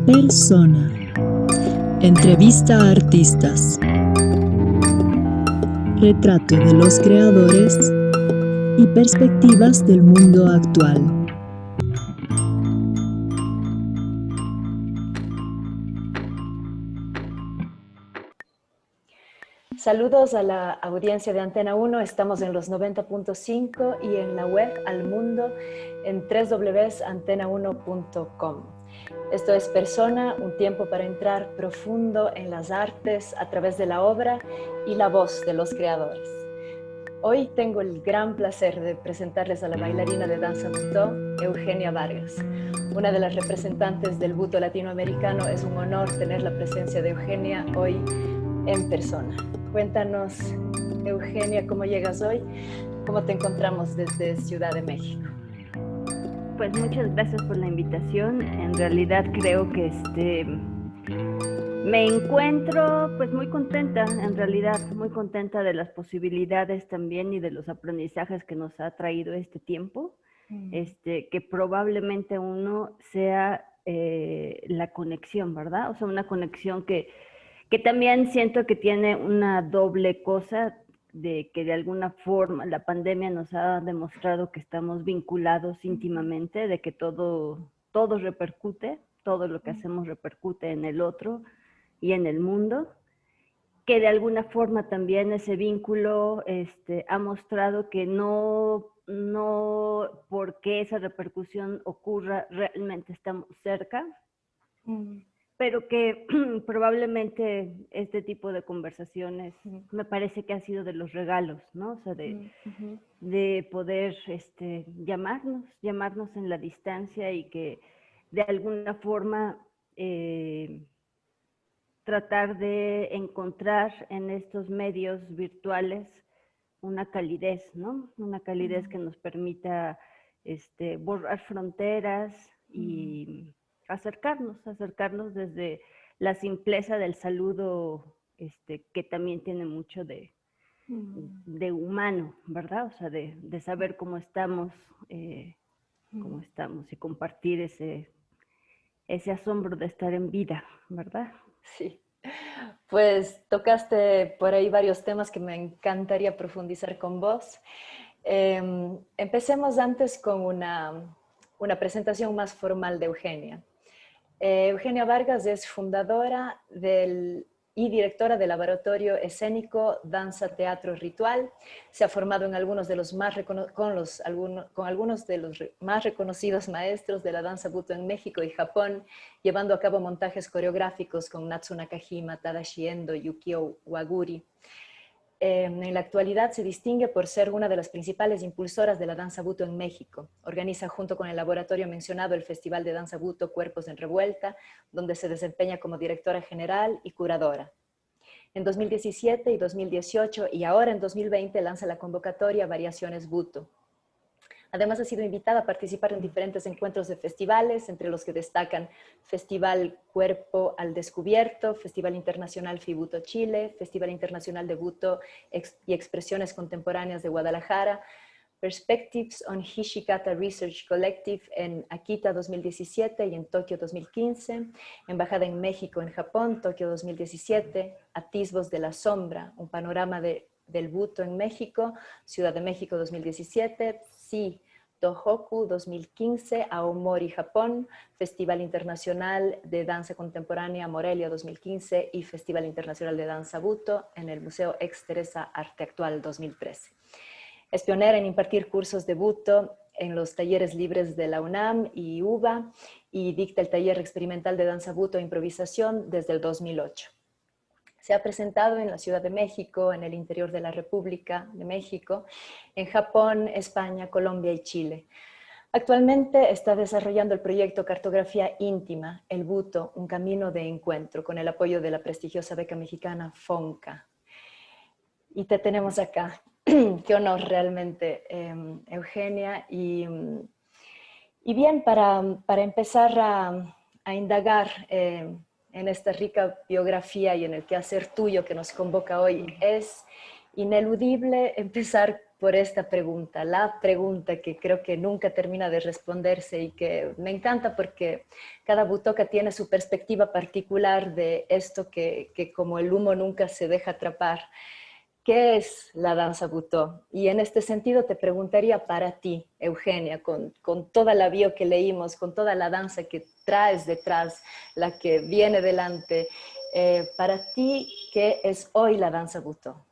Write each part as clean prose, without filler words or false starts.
Persona. Entrevista a artistas. Retrato de los creadores y perspectivas del mundo actual. Saludos a la audiencia de Antena 1, estamos en los 90.5 y en la web al mundo en www.antena1.com. Esto es Persona, un tiempo para entrar profundo en las artes a través de la obra y la voz de los creadores. Hoy tengo el gran placer de presentarles a la bailarina de danza butó, Eugenia Vargas. Una de las representantes del butó latinoamericano. Es un honor tener la presencia de Eugenia hoy en persona. Cuéntanos, Eugenia, ¿cómo llegas hoy? ¿Cómo te encontramos desde Ciudad de México? Pues muchas gracias por la invitación. En realidad creo que me encuentro pues muy contenta, en realidad muy contenta de las posibilidades también y de los aprendizajes que nos ha traído este tiempo, que probablemente uno sea la conexión, ¿verdad? O sea, una conexión que también siento que tiene una doble cosa, de que de alguna forma la pandemia nos ha demostrado que estamos vinculados íntimamente, de que todo repercute, todo lo que hacemos repercute en el otro y en el mundo, que de alguna forma también ese vínculo ha mostrado que no porque esa repercusión ocurra realmente estamos cerca, pero que probablemente este tipo de conversaciones me parece que ha sido de los regalos, ¿no? O sea, de poder llamarnos en la distancia y que de alguna forma tratar de encontrar en estos medios virtuales una calidez, ¿no? Una calidez que nos permita borrar fronteras y acercarnos desde la simpleza del saludo, que también tiene mucho de humano, ¿verdad? O sea, de saber cómo estamos y compartir ese asombro de estar en vida, ¿verdad? Sí, pues tocaste por ahí varios temas que me encantaría profundizar con vos. Empecemos antes con una presentación más formal de Eugenia. Eugenia Vargas es fundadora y directora del laboratorio escénico Danza Teatro Ritual. Se ha formado en algunos de los con algunos de los más reconocidos maestros de la danza butó en México y Japón, llevando a cabo montajes coreográficos con Natsu Nakajima, Tadashi Endo, Yukio Waguri. En la actualidad se distingue por ser una de las principales impulsoras de la danza butó en México. Organiza junto con el laboratorio mencionado el Festival de Danza Butó Cuerpos en Revuelta, donde se desempeña como directora general y curadora. En 2017 y 2018 y ahora en 2020 lanza la convocatoria Variaciones Butó. Además ha sido invitada a participar en diferentes encuentros de festivales, entre los que destacan Festival Cuerpo al Descubierto, Festival Internacional FIBUTO Chile, Festival Internacional de Butó y Expresiones Contemporáneas de Guadalajara, Perspectives on Hishikata Research Collective en Akita 2017 y en Tokio 2015, Embajada en México, en Japón, Tokio 2017, Atisbos de la Sombra, un panorama del Butó en México, Ciudad de México 2017, Sí, Tohoku 2015, Aomori, Japón, Festival Internacional de Danza Contemporánea Morelia 2015 y Festival Internacional de Danza Butó en el Museo Ex Teresa Arte Actual 2013. Es pionera en impartir cursos de butó en los talleres libres de la UNAM y UBA y dicta el taller experimental de danza butó e improvisación desde el 2008. Se ha presentado en la Ciudad de México, en el interior de la República de México, en Japón, España, Colombia y Chile. Actualmente está desarrollando el proyecto Cartografía Íntima, el Butó, un camino de encuentro, con el apoyo de la prestigiosa beca mexicana FONCA. Y te tenemos acá. Qué honor realmente, Eugenia. Y bien, para empezar a indagar en esta rica biografía y en el quehacer tuyo que nos convoca hoy, es ineludible empezar por esta pregunta, la pregunta que creo que nunca termina de responderse y que me encanta porque cada butoka tiene su perspectiva particular de esto que como el humo nunca se deja atrapar. ¿Qué es la danza butó? Y en este sentido te preguntaría para ti, Eugenia, con toda la bio que leímos, con toda la danza que traes detrás, la que viene delante, para ti, ¿qué es hoy la danza butó?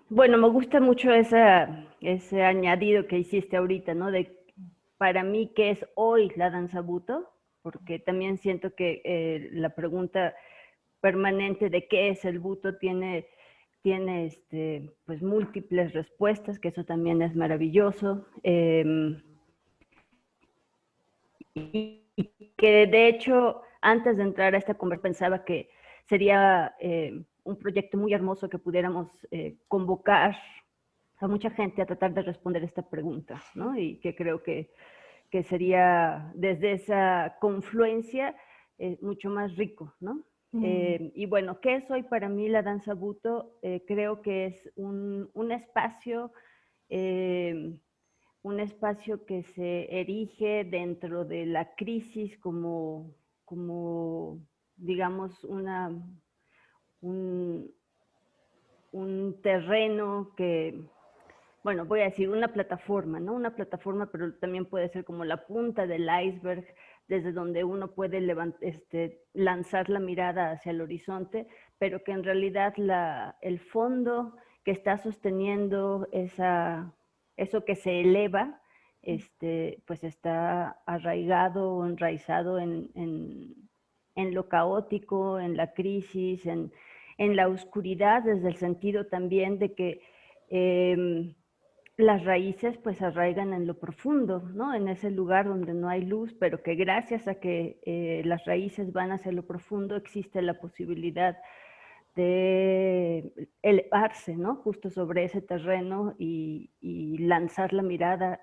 Bueno, me gusta mucho ese añadido que hiciste ahorita, ¿no? De para mí, ¿qué es hoy la danza buto? Porque también siento que la pregunta permanente de qué es el buto tiene pues múltiples respuestas, que eso también es maravilloso. Y que de hecho, antes de entrar a esta conversación, pensaba que sería un proyecto muy hermoso que pudiéramos convocar a mucha gente a tratar de responder esta pregunta, ¿no? Y que creo que sería desde esa confluencia mucho más rico, ¿no? Y bueno, ¿qué es hoy para mí la danza buto? Creo que es un espacio que se erige dentro de la crisis como digamos, un, un terreno que, bueno, voy a decir una plataforma, ¿no? Una plataforma, pero también puede ser como la punta del iceberg, desde donde uno puede lanzar la mirada hacia el horizonte, pero que en realidad el fondo que está sosteniendo eso que se eleva, pues está arraigado o enraizado en lo caótico, en la crisis, en la oscuridad, desde el sentido también de que las raíces pues arraigan en lo profundo, ¿no? En ese lugar donde no hay luz, pero que gracias a que las raíces van hacia lo profundo existe la posibilidad de elevarse, ¿no? Justo sobre ese terreno y lanzar la mirada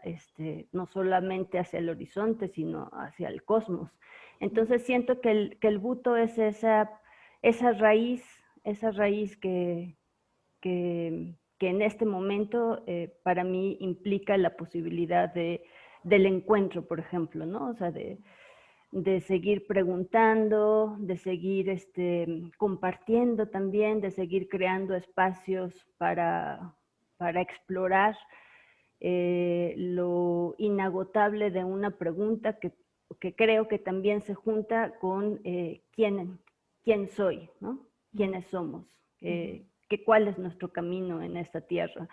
no solamente hacia el horizonte, sino hacia el cosmos. Entonces siento que el buto es esa raíz que en este momento para mí implica la posibilidad del encuentro, por ejemplo, ¿no? O sea, de seguir preguntando, de seguir compartiendo también, de seguir creando espacios para explorar lo inagotable de una pregunta que creo que también se junta con quién soy, ¿no? ¿Quiénes somos? ¿Cuál es nuestro camino en esta tierra?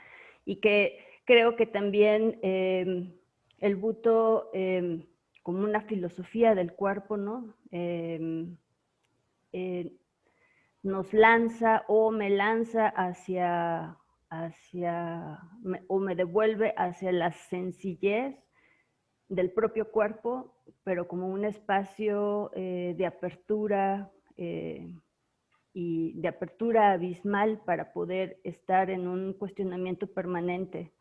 Y que creo que también el buto, como una filosofía del cuerpo, ¿no? Nos lanza o me lanza o me devuelve hacia la sencillez del propio cuerpo, pero como un espacio de apertura y de apertura abismal para poder estar en un cuestionamiento permanente,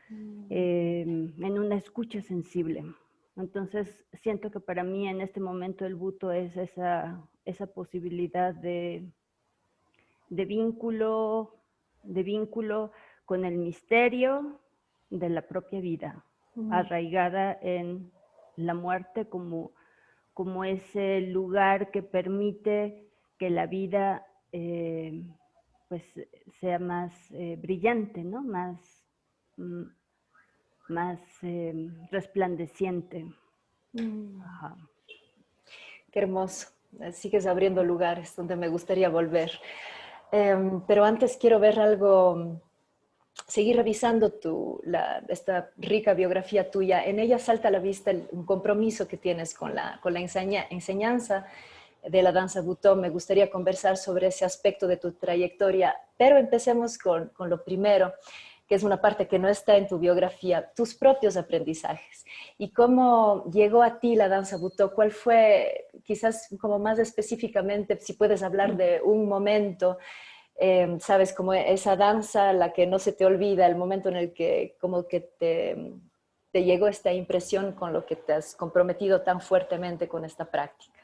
en una escucha sensible. Entonces siento que para mí en este momento el buto es esa posibilidad de vínculo con el misterio de la propia vida, arraigada en la muerte como ese lugar que permite que la vida pues sea más brillante, ¿no? Más resplandeciente. Ajá. Qué hermoso. Sigues abriendo lugares donde me gustaría volver. Pero antes quiero ver algo, seguir revisando esta rica biografía tuya. En ella salta a la vista un compromiso que tienes con la enseñanza de la danza butó. Me gustaría conversar sobre ese aspecto de tu trayectoria, pero empecemos con lo primero, que es una parte que no está en tu biografía, tus propios aprendizajes. ¿Y cómo llegó a ti la danza butó? ¿Cuál fue, quizás como más específicamente, si puedes hablar de un momento, sabes, como esa danza, la que no se te olvida, el momento en el que como que te llegó esta impresión con lo que te has comprometido tan fuertemente con esta práctica?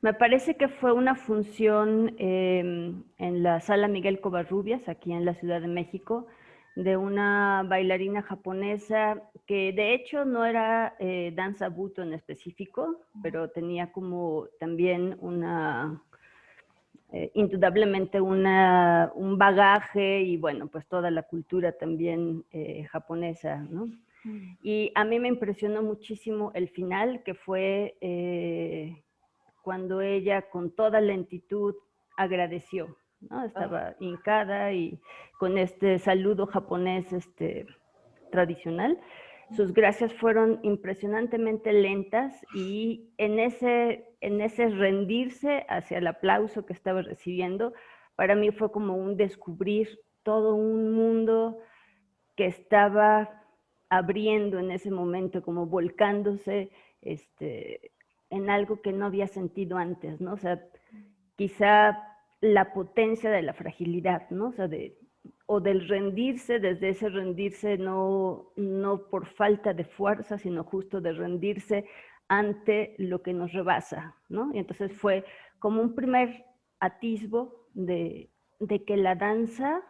Me parece que fue una función en la Sala Miguel Covarrubias, aquí en la Ciudad de México, de una bailarina japonesa que de hecho no era danza Buto en específico, pero tenía como también indudablemente un bagaje y bueno, pues toda la cultura también japonesa, ¿no? Y a mí me impresionó muchísimo el final, que fue cuando ella con toda lentitud agradeció, ¿no? Estaba hincada y con este saludo japonés tradicional. Sus gracias fueron impresionantemente lentas y en ese rendirse hacia el aplauso que estaba recibiendo, para mí fue como un descubrir todo un mundo que estaba abriendo en ese momento, como volcándose en algo que no había sentido antes, ¿no? O sea, quizá la potencia de la fragilidad, ¿no? O sea, o del rendirse, desde ese rendirse no por falta de fuerza, sino justo de rendirse ante lo que nos rebasa, ¿no? Y entonces fue como un primer atisbo de que la danza,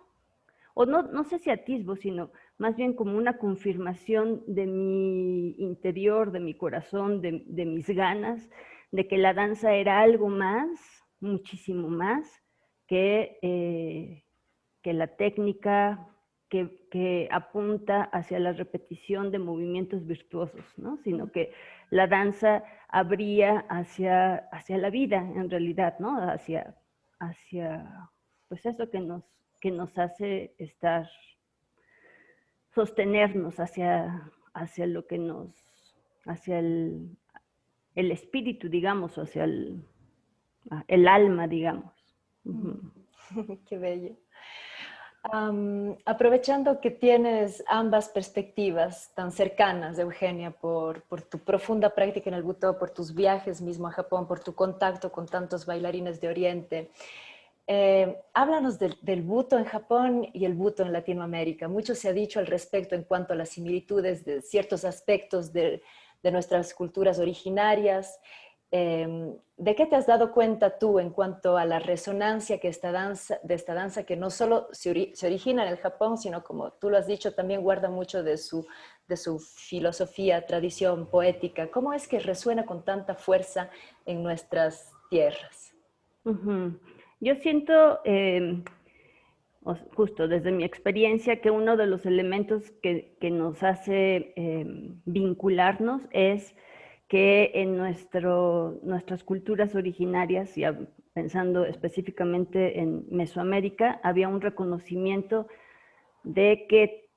o no sé si atisbo, sino más bien como una confirmación de mi interior, de mi corazón, de mis ganas, de que la danza era algo más, muchísimo más, que la técnica que apunta hacia la repetición de movimientos virtuosos, ¿no? Sino que la danza abría hacia la vida, en realidad, ¿no? Hacia pues eso que nos hace estar, sostenernos hacia lo que hacia el espíritu, digamos, hacia el alma, digamos. Qué bello. Aprovechando que tienes ambas perspectivas tan cercanas, Eugenia, por tu profunda práctica en el Buto, por tus viajes mismo a Japón, por tu contacto con tantos bailarines de Oriente, háblanos del Buto en Japón y el Buto en Latinoamérica. Mucho se ha dicho al respecto en cuanto a las similitudes de ciertos aspectos de nuestras culturas originarias. ¿De qué te has dado cuenta tú en cuanto a la resonancia de esta danza que no solo se origina en el Japón, sino como tú lo has dicho, también guarda mucho de su filosofía, tradición poética? ¿Cómo es que resuena con tanta fuerza en nuestras tierras? Yo siento, justo desde mi experiencia, que uno de los elementos que nos hace vincularnos es que en nuestras culturas originarias, y pensando específicamente en Mesoamérica, había un reconocimiento de que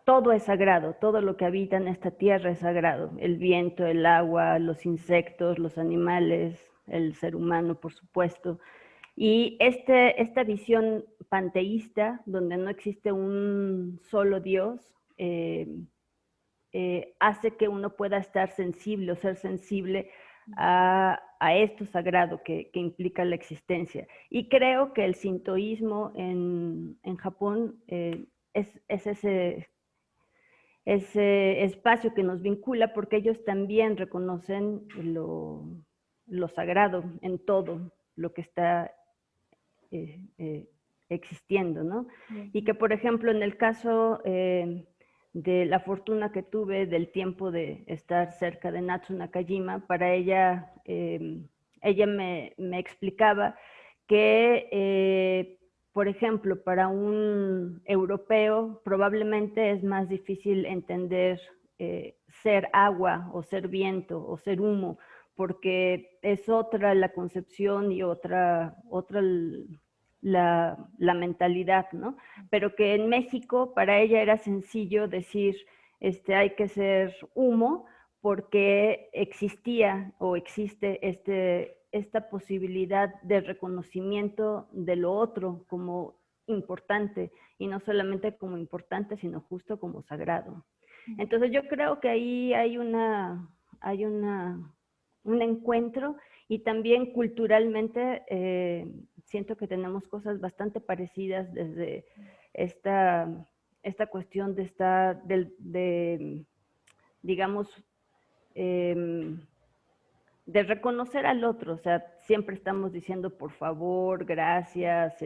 todo es sagrado, todo lo que habita en esta tierra es sagrado, el viento, el agua, los insectos, los animales, el ser humano, por supuesto. Y esta visión panteísta, donde no existe un solo Dios, hace que uno pueda estar sensible o ser sensible a esto sagrado que implica la existencia. Y creo que el sintoísmo en Japón es ese espacio que nos vincula, porque ellos también reconocen lo sagrado en todo lo que está existiendo, ¿no? Y que, por ejemplo, en el caso de la fortuna que tuve del tiempo de estar cerca de Natsu Nakajima, para ella, ella me explicaba que, por ejemplo, para un europeo probablemente es más difícil entender ser agua o ser viento o ser humo, porque es otra la concepción y otra la mentalidad, ¿no? Pero que en México para ella era sencillo decir, hay que ser humo porque existía o existe esta posibilidad de reconocimiento de lo otro como importante, y no solamente como importante, sino justo como sagrado. Entonces yo creo que ahí hay un encuentro, y también culturalmente siento que tenemos cosas bastante parecidas desde esta cuestión de digamos, de reconocer al otro, o sea, siempre estamos diciendo por favor, gracias,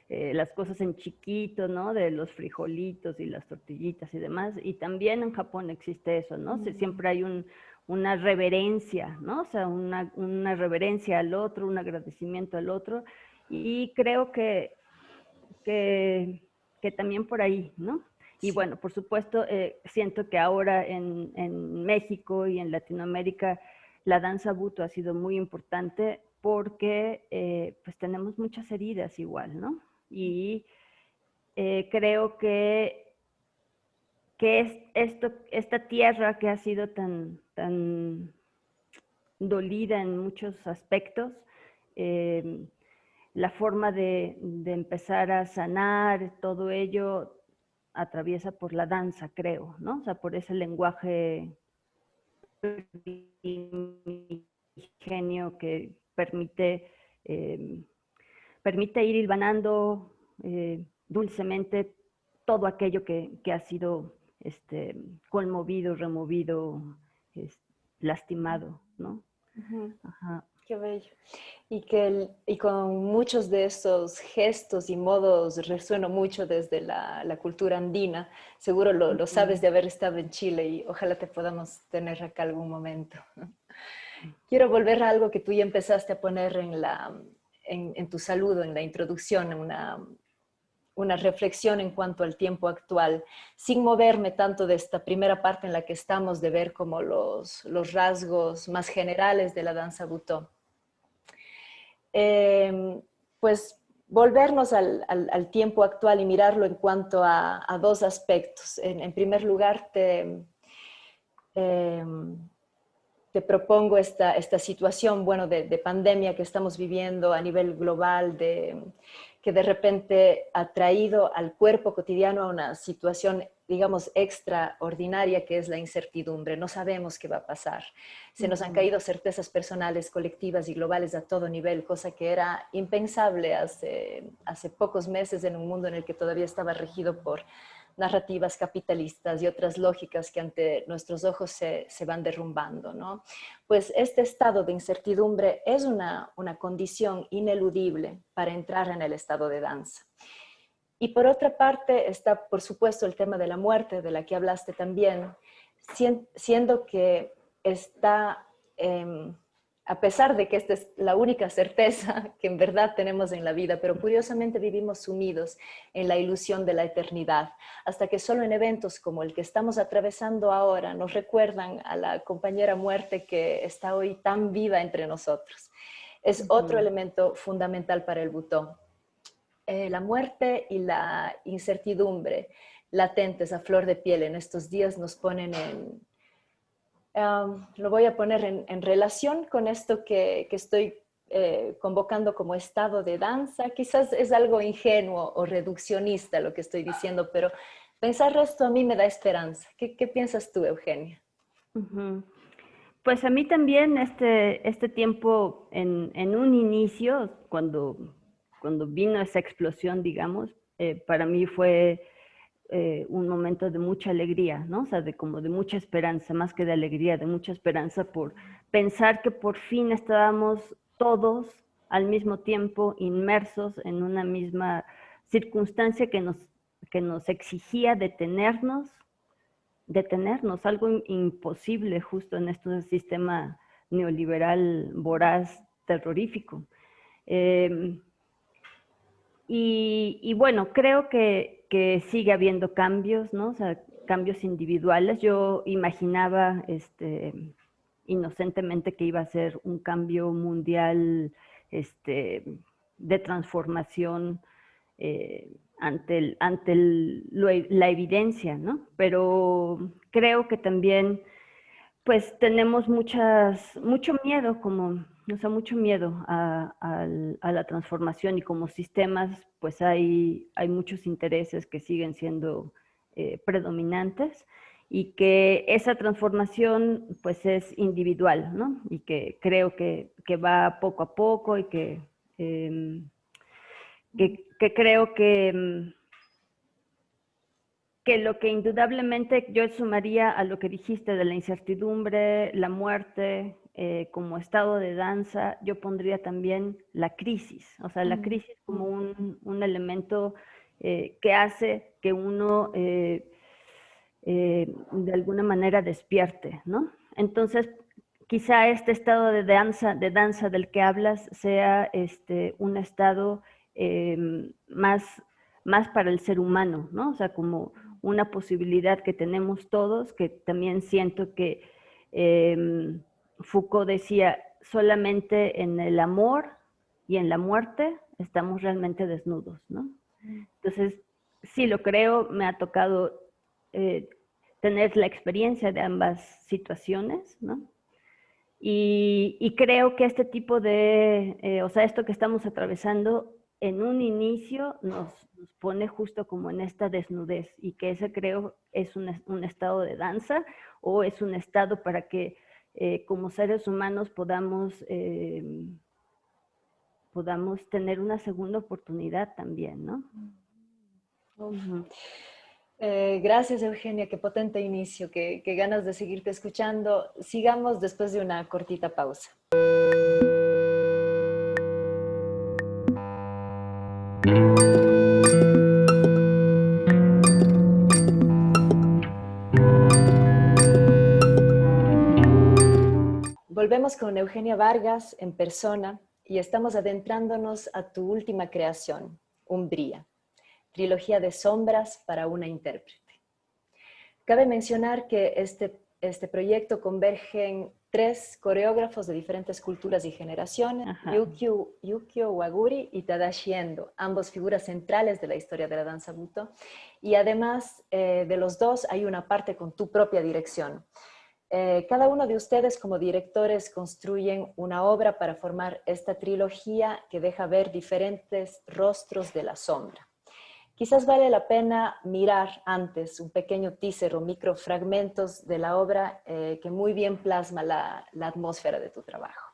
las cosas en chiquito, ¿no? De los frijolitos y las tortillitas y demás, y también en Japón existe eso, ¿no? Siempre hay una reverencia, ¿no? O sea, una reverencia al otro, un agradecimiento al otro, y creo que también por ahí, ¿no? Y bueno, por supuesto, siento que ahora en México y en Latinoamérica la danza buto ha sido muy importante porque pues tenemos muchas heridas igual, ¿no? Y creo que esta tierra que ha sido tan dolida en muchos aspectos, la forma de empezar a sanar todo ello atraviesa por la danza, creo, ¿no? O sea, por ese lenguaje genio que permite ir hilvanando dulcemente todo aquello que ha sido conmovido, removido, lastimado, ¿no? Ajá. Qué bello. Y con muchos de estos gestos y modos resueno mucho desde la cultura andina. Seguro lo sabes de haber estado en Chile y ojalá te podamos tener acá algún momento. Quiero volver a algo que tú ya empezaste a poner en tu saludo, en la introducción, una reflexión en cuanto al tiempo actual, sin moverme tanto de esta primera parte en la que estamos de ver como los rasgos más generales de la danza butó. Pues volvernos al tiempo actual y mirarlo en cuanto a dos aspectos. En primer lugar, te propongo esta situación, bueno, de pandemia que estamos viviendo a nivel global, que de repente ha traído al cuerpo cotidiano a una situación, digamos, extraordinaria, que es la incertidumbre. No sabemos qué va a pasar. Se nos han caído certezas personales, colectivas y globales a todo nivel, cosa que era impensable hace pocos meses en un mundo en el que todavía estaba regido por narrativas capitalistas y otras lógicas que ante nuestros ojos se van derrumbando, ¿no? Pues este estado de incertidumbre es una condición ineludible para entrar en el estado de danza. Y por otra parte está, por supuesto, el tema de la muerte, de la que hablaste también, siendo que está, a pesar de que esta es la única certeza que en verdad tenemos en la vida, pero curiosamente vivimos sumidos en la ilusión de la eternidad, hasta que solo en eventos como el que estamos atravesando ahora nos recuerdan a la compañera muerte que está hoy tan viva entre nosotros. Es otro elemento fundamental para el butó. La muerte y la incertidumbre latentes a flor de piel en estos días nos ponen lo voy a poner en relación con esto que estoy convocando como estado de danza. Quizás es algo ingenuo o reduccionista lo que estoy diciendo, pero pensar esto a mí me da esperanza. ¿Qué piensas tú, Eugenia? Pues a mí también este tiempo en un inicio, cuando vino esa explosión, digamos, para mí fue un momento de mucha alegría, ¿no? O sea, como de mucha esperanza, más que de alegría, de mucha esperanza por pensar que por fin estábamos todos al mismo tiempo inmersos en una misma circunstancia que nos exigía detenernos, algo imposible justo en este sistema neoliberal voraz, terrorífico. Y bueno, creo que sigue habiendo cambios, ¿no? O sea, cambios individuales. Yo imaginaba inocentemente que iba a ser un cambio mundial de transformación ante la evidencia, ¿no? Pero creo que también pues tenemos mucho miedo, mucho miedo a la transformación, y como sistemas pues hay muchos intereses que siguen siendo predominantes, y que esa transformación pues es individual, ¿no? Y que creo que va poco a poco, y que creo que que lo que indudablemente yo sumaría a lo que dijiste de la incertidumbre, la muerte, como estado de danza, yo pondría también la crisis, o sea, la crisis como un elemento que hace que uno de alguna manera despierte, ¿no? Entonces, quizá este estado de danza del que hablas sea un estado más para el ser humano, ¿no? O sea, como una posibilidad que tenemos todos, que también siento que Foucault decía, solamente en el amor y en la muerte estamos realmente desnudos, ¿no? Entonces, sí lo creo, me ha tocado tener la experiencia de ambas situaciones, ¿no? Y creo que este tipo de, o sea, esto que estamos atravesando en un inicio nos pone justo como en esta desnudez y que ese creo es un estado de danza o es un estado para que como seres humanos podamos tener una segunda oportunidad también, ¿no? Gracias, Eugenia, qué potente inicio, qué ganas de seguirte escuchando. Sigamos después de una cortita pausa. Volvemos con Eugenia Vargas en persona y estamos adentrándonos a tu última creación, Umbría, trilogía de sombras para una intérprete. Cabe mencionar que este proyecto convergen 3 coreógrafos de diferentes culturas y generaciones, Yukio Waguri y Tadashi Endo, ambos figuras centrales de la historia de la danza Buto, y además de los dos hay una parte con tu propia dirección. Cada uno de ustedes como directores construyen una obra para formar esta trilogía que deja ver diferentes rostros de la sombra. Quizás vale la pena mirar antes un pequeño teaser o microfragmentos de la obra que muy bien plasma la atmósfera de tu trabajo.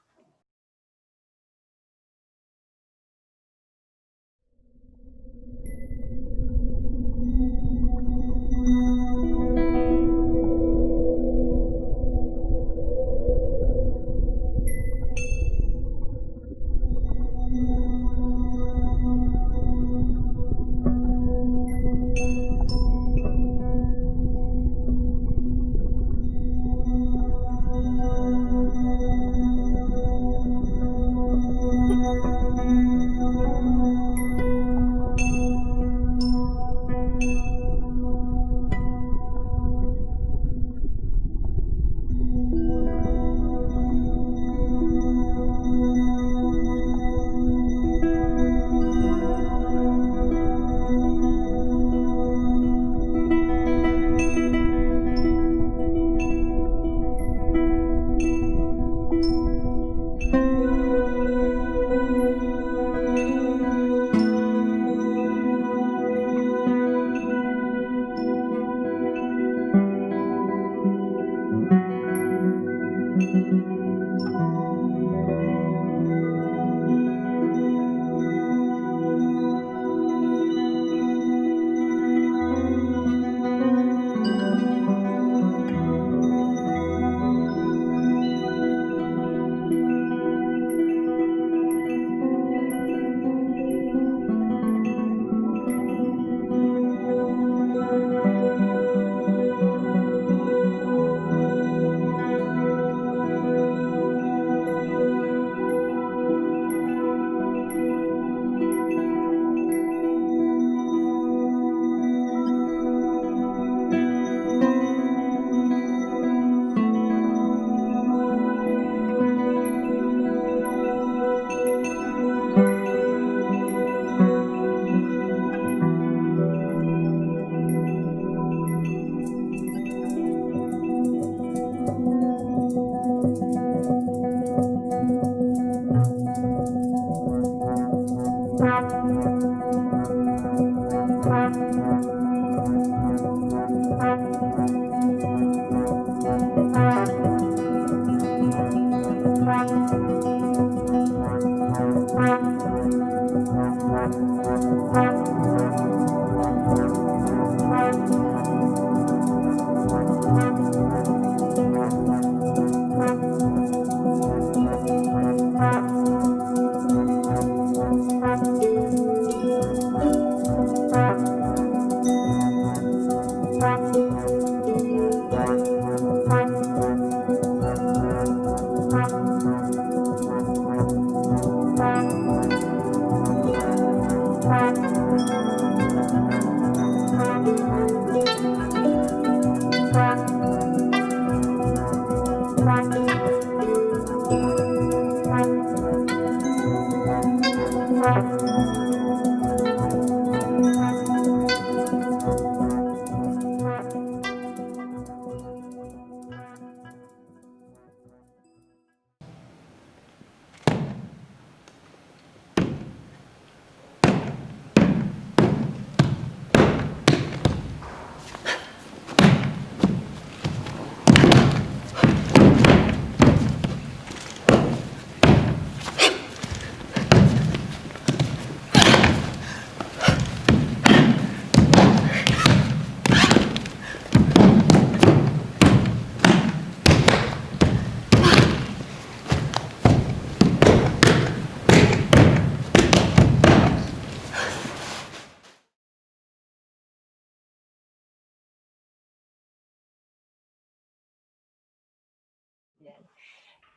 Bien.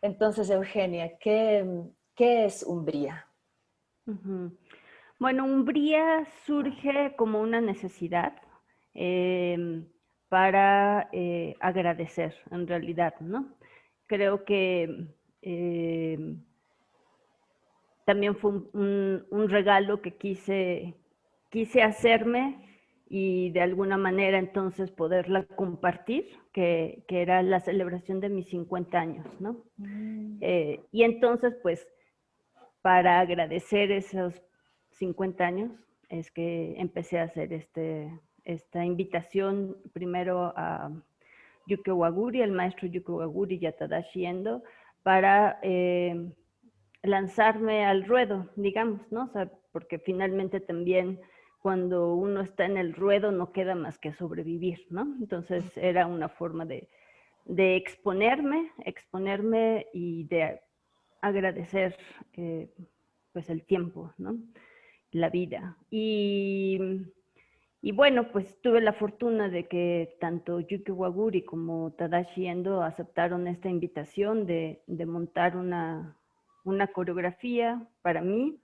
Entonces, Eugenia, ¿qué es Umbría? Ujú. Bueno, Umbría surge como una necesidad em, para agradecer, en realidad, ¿no? Creo que em, también fue un regalo que quise hacerme y de alguna manera entonces poderla compartir, que era la celebración de mis 50 años, ¿no? Y entonces, pues, para agradecer esos 50 años, es que empecé a hacer esta invitación primero a Yukio Waguri, el maestro Yukio Waguri y a Tadashi Endo, para lanzarme al ruedo, digamos, ¿no? O sea, porque finalmente también cuando uno está en el ruedo no queda más que sobrevivir, ¿no? Entonces era una forma de exponerme y de agradecer pues el tiempo, ¿no? La vida. Y bueno, pues tuve la fortuna de que tanto Yukio Waguri como Tadashi Endo aceptaron esta invitación de montar una coreografía para mí.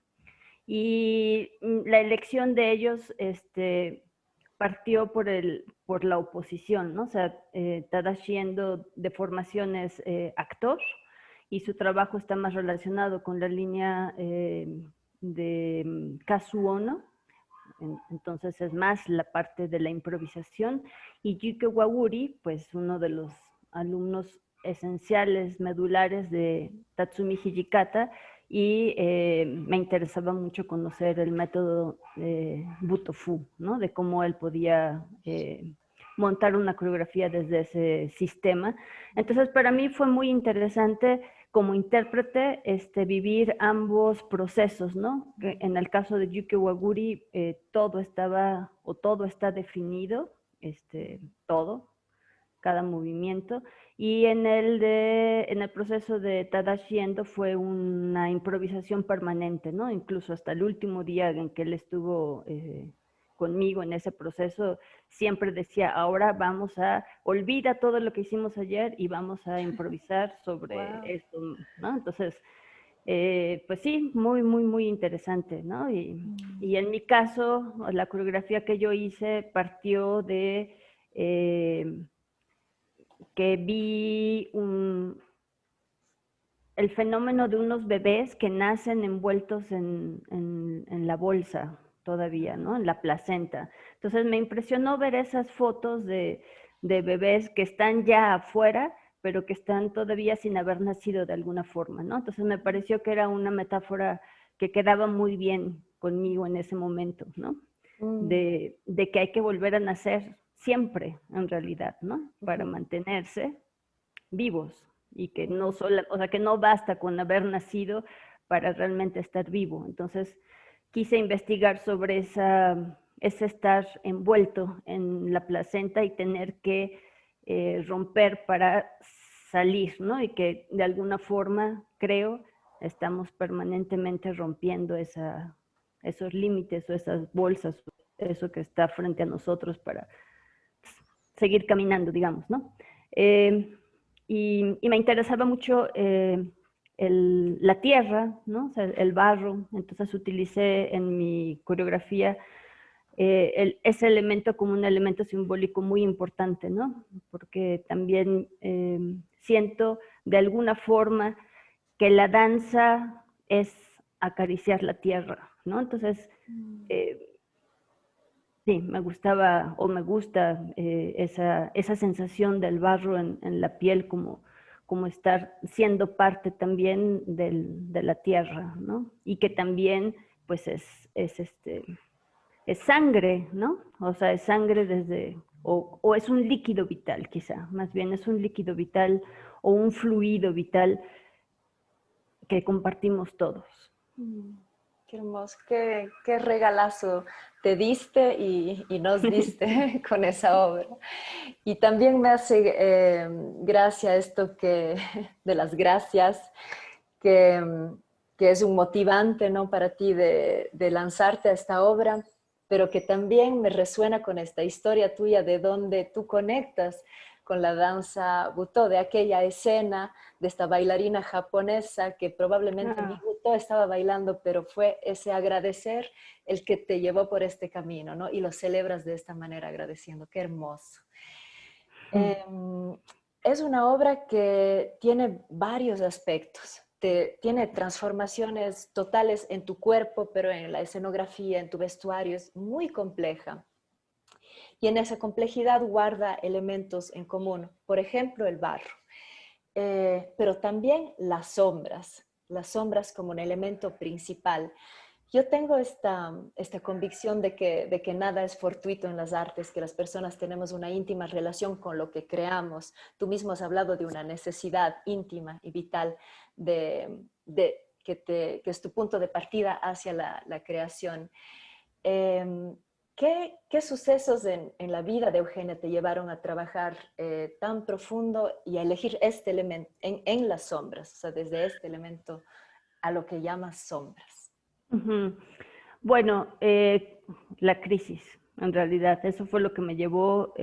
Y la elección de ellos partió por la oposición, ¿no? O sea, Tadashi Endo de formación es actor y su trabajo está más relacionado con la línea de Kazu Ono, entonces es más la parte de la improvisación, y Yukio Waguri, pues uno de los alumnos esenciales, medulares de Tatsumi Hijikata, y me interesaba mucho conocer el método Butofu, ¿no? De cómo él podía montar una coreografía desde ese sistema. Entonces para mí fue muy interesante como intérprete vivir ambos procesos, ¿no? Que en el caso de Yukio Waguri todo estaba o todo está definido, todo, cada movimiento, y en el proceso de Tadashi Endo fue una improvisación permanente, ¿no? Incluso hasta el último día en que él estuvo conmigo en ese proceso, siempre decía, ahora vamos a, olvida todo lo que hicimos ayer y vamos a improvisar sobre Wow. esto, ¿no? Entonces, pues sí, muy, muy, muy interesante, ¿no? Y en mi caso, la coreografía que yo hice partió de que vi el fenómeno de unos bebés que nacen envueltos en la bolsa todavía, ¿no? En la placenta. Entonces me impresionó ver esas fotos de bebés que están ya afuera, pero que están todavía sin haber nacido de alguna forma, ¿no? Entonces me pareció que era una metáfora que quedaba muy bien conmigo en ese momento, ¿no? De que hay que volver a nacer siempre, en realidad, ¿no? Para mantenerse vivos y que no solo, o sea, que no basta con haber nacido para realmente estar vivo. Entonces, quise investigar sobre ese estar envuelto en la placenta y tener que romper para salir, ¿no? Y que de alguna forma, creo, estamos permanentemente rompiendo esos límites o esas bolsas, eso que está frente a nosotros para seguir caminando, digamos, ¿no? Y me interesaba mucho la tierra, ¿no? O sea, el barro, entonces utilicé en mi coreografía ese elemento como un elemento simbólico muy importante, ¿no? Porque también siento de alguna forma que la danza es acariciar la tierra, ¿no? Entonces, sí, me gustaba o me gusta esa sensación del barro en la piel como estar siendo parte también de la tierra, ¿no? Y que también pues es sangre, ¿no? O sea, es sangre o es un líquido vital quizá, más bien es un líquido vital o un fluido vital que compartimos todos. Qué hermoso, qué regalazo te diste y nos diste con esa obra. Y también me hace gracia esto de las gracias, que, que es un motivante, ¿no? Para ti de lanzarte a esta obra, pero que también me resuena con esta historia tuya de donde tú conectas con la danza Butô, de aquella escena de esta bailarina japonesa que probablemente ni Butô estaba bailando, pero fue ese agradecer el que te llevó por este camino, ¿no? Y lo celebras de esta manera agradeciendo. Qué hermoso. Es una obra que tiene varios aspectos. Tiene transformaciones totales en tu cuerpo, pero en la escenografía, en tu vestuario, es muy compleja. Y en esa complejidad guarda elementos en común, por ejemplo, el barro, pero también las sombras como un elemento principal. Yo tengo esta convicción de que nada es fortuito en las artes, que las personas tenemos una íntima relación con lo que creamos. Tú mismo has hablado de una necesidad íntima y vital que es tu punto de partida hacia la creación. ¿Qué sucesos en la vida de Eugenia te llevaron a trabajar tan profundo y a elegir este elemento en las sombras? O sea, desde este elemento a lo que llamas sombras. Bueno, la crisis, en realidad, eso fue lo que me llevó.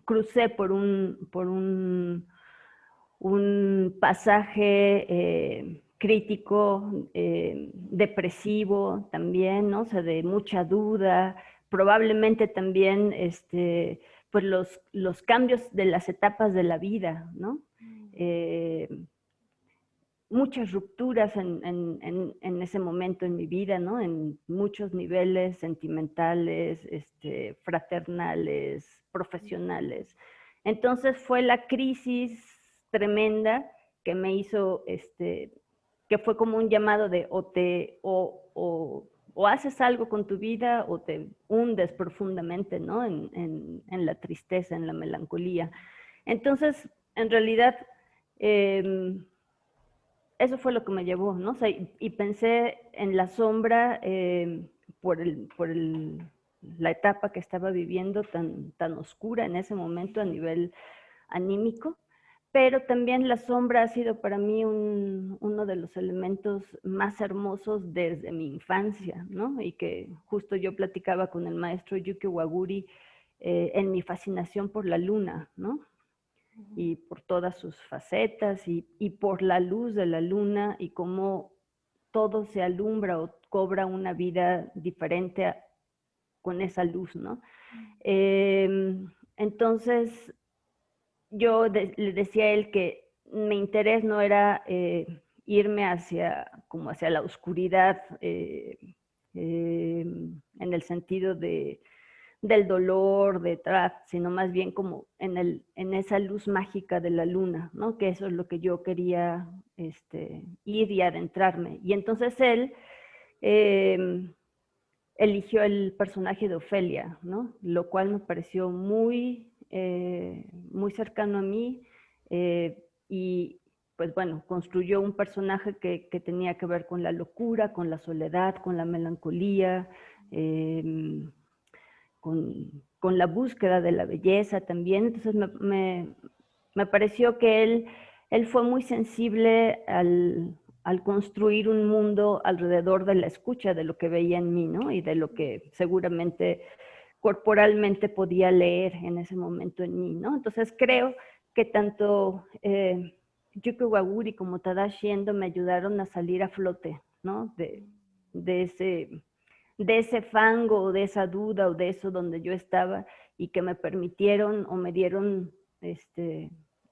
Crucé por un pasaje crítico, depresivo también, ¿no? O sea, de mucha duda, probablemente también pues los cambios de las etapas de la vida, ¿no? Muchas rupturas en ese momento en mi vida, ¿no? En muchos niveles sentimentales, fraternales, profesionales. Entonces fue la crisis tremenda que me hizo, que fue como un llamado de o haces algo con tu vida o te hundes profundamente, ¿no? En la tristeza, en la melancolía. Entonces, en realidad, eso fue lo que me llevó, ¿no? O sea, y pensé en la sombra la etapa que estaba viviendo tan oscura en ese momento a nivel anímico, pero también la sombra ha sido para mí uno de los elementos más hermosos desde mi infancia, ¿no? Y que justo yo platicaba con el maestro Yukio Waguri en mi fascinación por la luna, ¿no? Y por todas sus facetas y por la luz de la luna y cómo todo se alumbra o cobra una vida diferente con esa luz, ¿no? Entonces, yo le decía a él que mi interés no era irme hacia la oscuridad en el sentido del dolor, sino más bien como en esa luz mágica de la luna, ¿no? Que eso es lo que yo quería ir y adentrarme. Y entonces él eligió el personaje de Ofelia, ¿no? Lo cual me pareció muy cercano a mí y pues bueno, construyó un personaje que tenía que ver con la locura, con la soledad, con la melancolía, con la búsqueda de la belleza también. Entonces me pareció que él fue muy sensible al construir un mundo alrededor de la escucha de lo que veía en mí, ¿no? Y de lo que seguramente corporalmente podía leer en ese momento en mí, ¿no? Entonces creo que tanto Yukio Waguri como Tadashi Endo me ayudaron a salir a flote, ¿no? De ese fango, o de esa duda, o de eso donde yo estaba, y que me permitieron o me dieron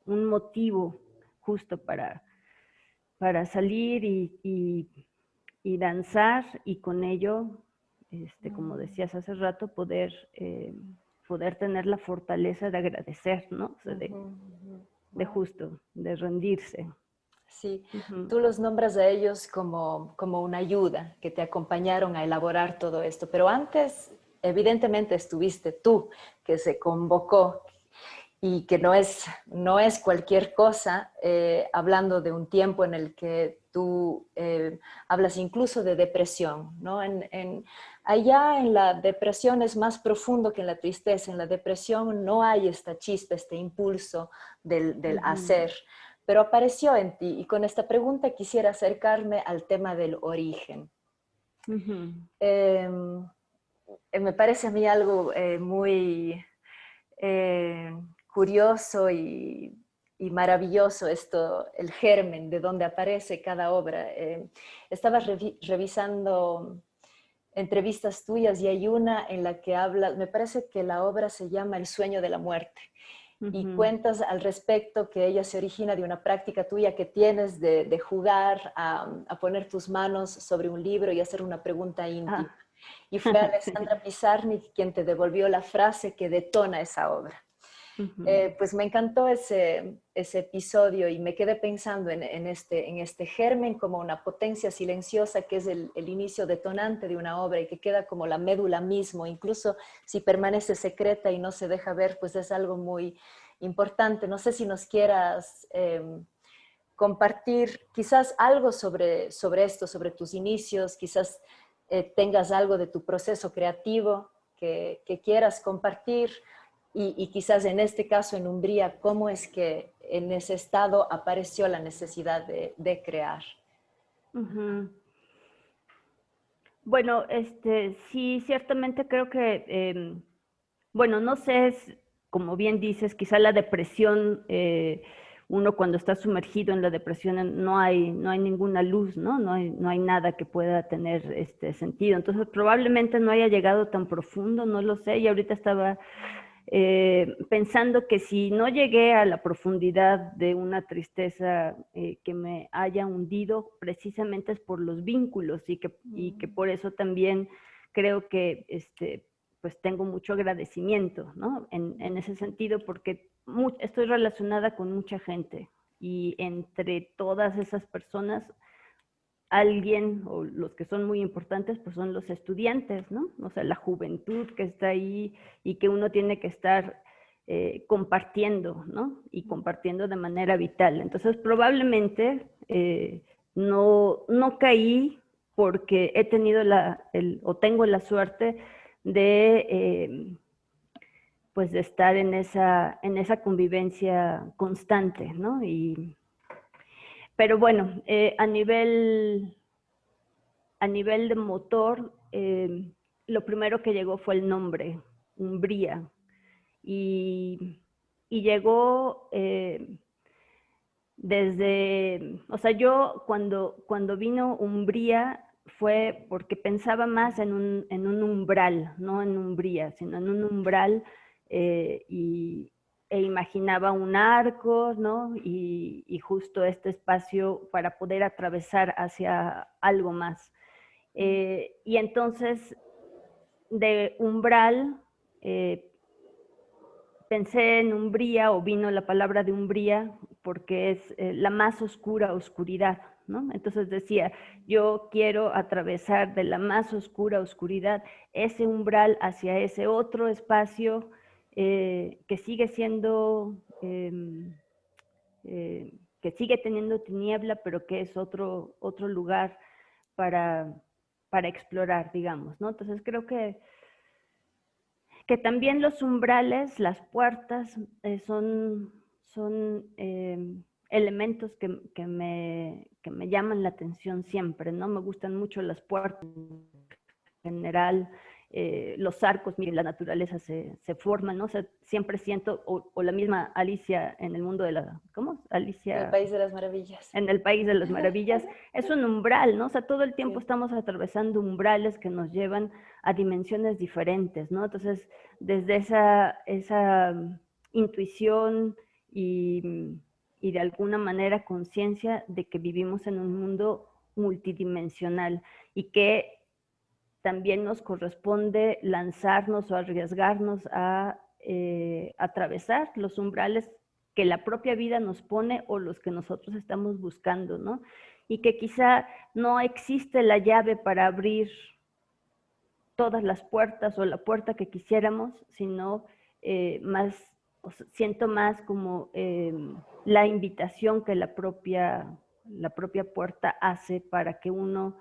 un motivo justo para salir y danzar, y con ello, como decías hace rato, poder tener la fortaleza de agradecer, ¿no? O sea, de rendirse. Sí, tú los nombras a ellos como una ayuda, que te acompañaron a elaborar todo esto, pero antes evidentemente estuviste tú, que se convocó y que no es cualquier cosa, hablando de un tiempo en el que tú hablas incluso de depresión, ¿no? Allá en la depresión es más profundo que en la tristeza. En la depresión no hay esta chispa, este impulso del hacer, pero apareció en ti. Y con esta pregunta quisiera acercarme al tema del origen. Me parece a mí algo muy curioso y maravilloso esto, el germen de donde aparece cada obra. Estaba revisando entrevistas tuyas y hay una en la que hablas, me parece que la obra se llama El sueño de la muerte. Y cuentas al respecto que ella se origina de una práctica tuya que tienes de jugar a poner tus manos sobre un libro y hacer una pregunta íntima. Y fue Alexandra Pizarnik quien te devolvió la frase que detona esa obra. Pues me encantó ese episodio y me quedé pensando en este germen como una potencia silenciosa que es el inicio detonante de una obra y que queda como la médula mismo, incluso si permanece secreta y no se deja ver, pues es algo muy importante. No sé si nos quieras compartir quizás algo sobre esto, sobre tus inicios, quizás tengas algo de tu proceso creativo que quieras compartir. Y quizás en este caso en Umbría, ¿cómo es que en ese estado apareció la necesidad de crear? Bueno, sí, ciertamente creo que, bueno, no sé, como bien dices, quizá la depresión, uno cuando está sumergido en la depresión no hay ninguna luz, ¿no? No hay nada que pueda tener sentido. Entonces probablemente no haya llegado tan profundo, no lo sé, y ahorita estaba pensando que si no llegué a la profundidad de una tristeza que me haya hundido, precisamente es por los vínculos y que por eso también creo que pues tengo mucho agradecimiento, ¿no? En ese sentido, porque estoy relacionada con mucha gente y entre todas esas personas alguien, o los que son muy importantes, pues son los estudiantes, ¿no? O sea, la juventud que está ahí y que uno tiene que estar compartiendo, ¿no? Y compartiendo de manera vital. Entonces, probablemente no caí porque he tenido o tengo la suerte de, pues de estar en esa convivencia constante, ¿no? Pero bueno, a nivel de motor, lo primero que llegó fue el nombre, Umbría. Y llegó o sea, yo cuando vino Umbría fue porque pensaba más en un umbral, no en Umbría, sino en un umbral e imaginaba un arco, ¿no? Y justo este espacio para poder atravesar hacia algo más. Y entonces, de umbral, pensé en umbría, o vino la palabra de umbría, porque es la más oscura oscuridad, ¿no? Entonces decía, yo quiero atravesar de la más oscura oscuridad ese umbral hacia ese otro espacio que sigue siendo, que sigue teniendo tiniebla, pero que es otro lugar para explorar, digamos, ¿no? Entonces creo que también los umbrales, las puertas, son elementos que me llaman la atención siempre, ¿no? Me gustan mucho las puertas en general, los arcos, miren, la naturaleza se forman, ¿no? O sea, siempre siento, o la misma Alicia en el mundo de la, ¿cómo? Alicia. El País de las Maravillas. En el País de las Maravillas, es un umbral, ¿no? O sea, todo el tiempo estamos atravesando umbrales que nos llevan a dimensiones diferentes, ¿no? Entonces, desde esa intuición y de alguna manera conciencia de que vivimos en un mundo multidimensional y que también nos corresponde lanzarnos o arriesgarnos a atravesar los umbrales que la propia vida nos pone o los que nosotros estamos buscando, ¿no? Y que quizá no existe la llave para abrir todas las puertas o la puerta que quisiéramos, sino siento más como la invitación que la propia puerta hace para que uno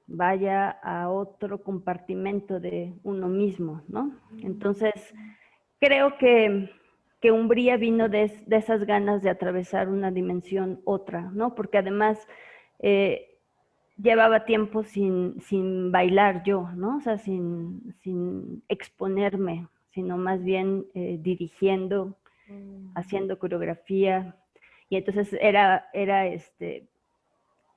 vaya a otro compartimento de uno mismo, ¿no? Entonces, creo que Umbría vino de esas ganas de atravesar una dimensión otra, ¿no? Porque además llevaba tiempo sin bailar yo, ¿no? O sea, sin exponerme, sino más bien dirigiendo, haciendo coreografía. Y entonces era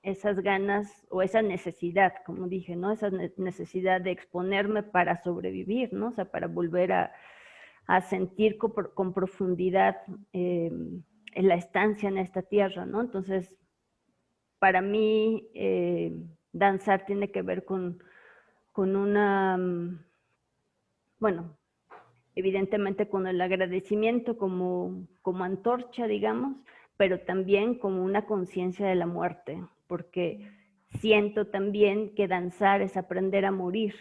esas ganas o esa necesidad, como dije, ¿no? Esa necesidad de exponerme para sobrevivir, ¿no? O sea, para volver a sentir con profundidad en la estancia en esta tierra, ¿no? Entonces, para mí, danzar tiene que ver con una, bueno, evidentemente con el agradecimiento como antorcha, digamos, pero también como una conciencia de la muerte, porque siento también que danzar es aprender a morir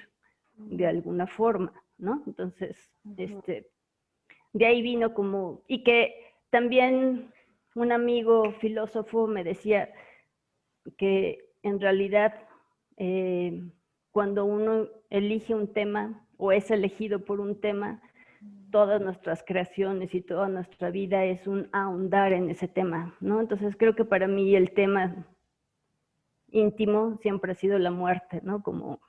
de alguna forma, ¿no? Entonces, de ahí vino como, y que también un amigo filósofo me decía que en realidad cuando uno elige un tema o es elegido por un tema, todas nuestras creaciones y toda nuestra vida es un ahondar en ese tema, ¿no? Entonces creo que para mí el tema íntimo siempre ha sido la muerte, ¿no? Como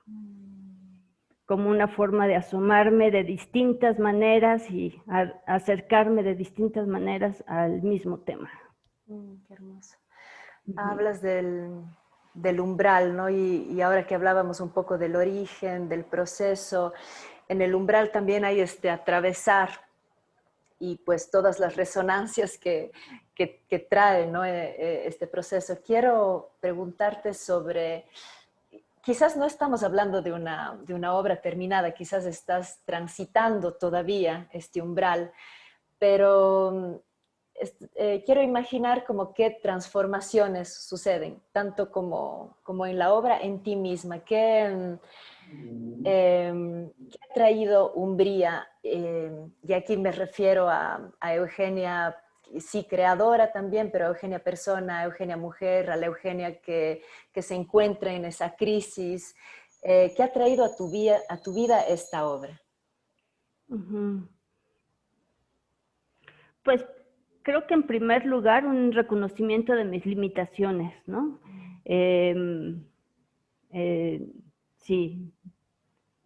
una forma de asomarme de distintas maneras y acercarme de distintas maneras al mismo tema. Qué hermoso. Hablas del umbral, ¿no? Y ahora que hablábamos un poco del origen, del proceso, en el umbral también hay atravesar y pues todas las resonancias que trae, ¿no? Este proceso. Quiero preguntarte sobre, quizás no estamos hablando de una obra terminada, quizás estás transitando todavía este umbral, pero quiero imaginar como qué transformaciones suceden, tanto como en la obra, en ti misma. ¿Qué ha traído Umbría? Y aquí me refiero a Eugenia, sí, creadora también, pero Eugenia persona, Eugenia mujer, a la Eugenia que se encuentra en esa crisis. ¿Qué ha traído a tu vida esta obra? Pues creo que en primer lugar un reconocimiento de mis limitaciones, ¿no? Sí,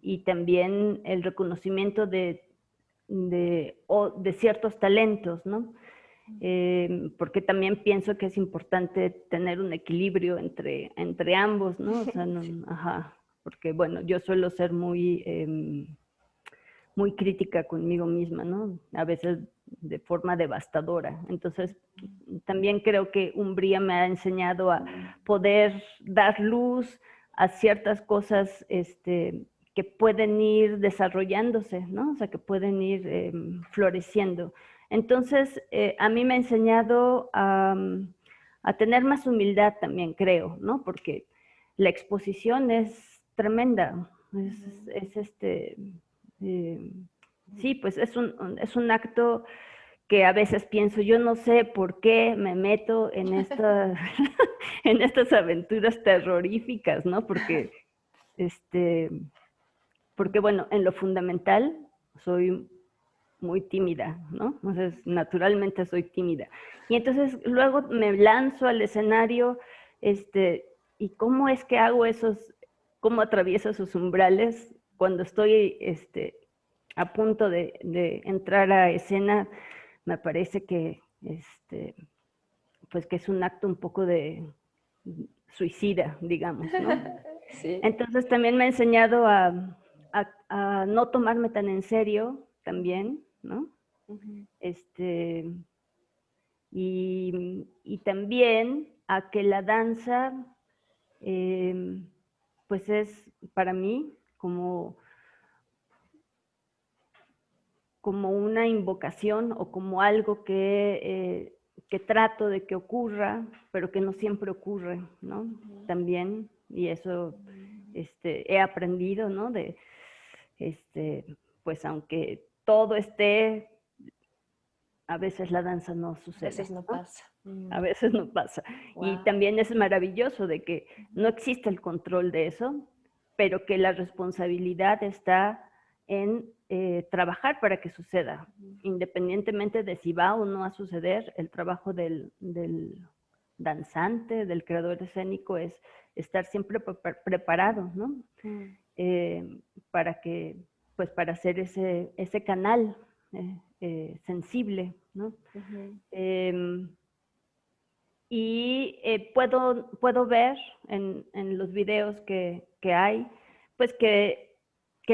y también el reconocimiento de ciertos talentos, ¿no? Porque también pienso que es importante tener un equilibrio entre ambos, ¿no? O sea, ajá, porque bueno, yo suelo ser muy crítica conmigo misma, ¿no? A veces de forma devastadora. Entonces, también creo que Umbría me ha enseñado a poder dar luz a ciertas cosas que pueden ir desarrollándose, ¿no? O sea, que pueden ir floreciendo. Entonces, a mí me ha enseñado a tener más humildad también, creo, ¿no? Porque la exposición es tremenda. Sí, pues es un acto que a veces pienso, yo no sé por qué me meto en en estas aventuras terroríficas, ¿no? Porque bueno, en lo fundamental soy muy tímida, ¿no? Entonces, naturalmente soy tímida. Y entonces luego me lanzo al escenario, ¿y cómo es que hago cómo atravieso esos umbrales cuando estoy, a punto de entrar a escena? Me parece que, pues que es un acto un poco de suicida, digamos, ¿no? Sí. Entonces también me ha enseñado a no tomarme tan en serio también, ¿no? Y también a que la danza, pues es para mí como una invocación o como algo que trato de que ocurra, pero que no siempre ocurre, ¿no? También, y eso he aprendido, ¿no? Pues aunque todo esté, a veces la danza no sucede. A veces no pasa. A veces no pasa. Wow. Y también es maravilloso de que no existe el control de eso, pero que la responsabilidad está en trabajar para que suceda. Independientemente de si va o no a suceder, el trabajo del danzante, del creador escénico, es estar siempre preparado, ¿no? Para que pues para hacer ese canal sensible, ¿no? Puedo ver en los videos que hay, pues que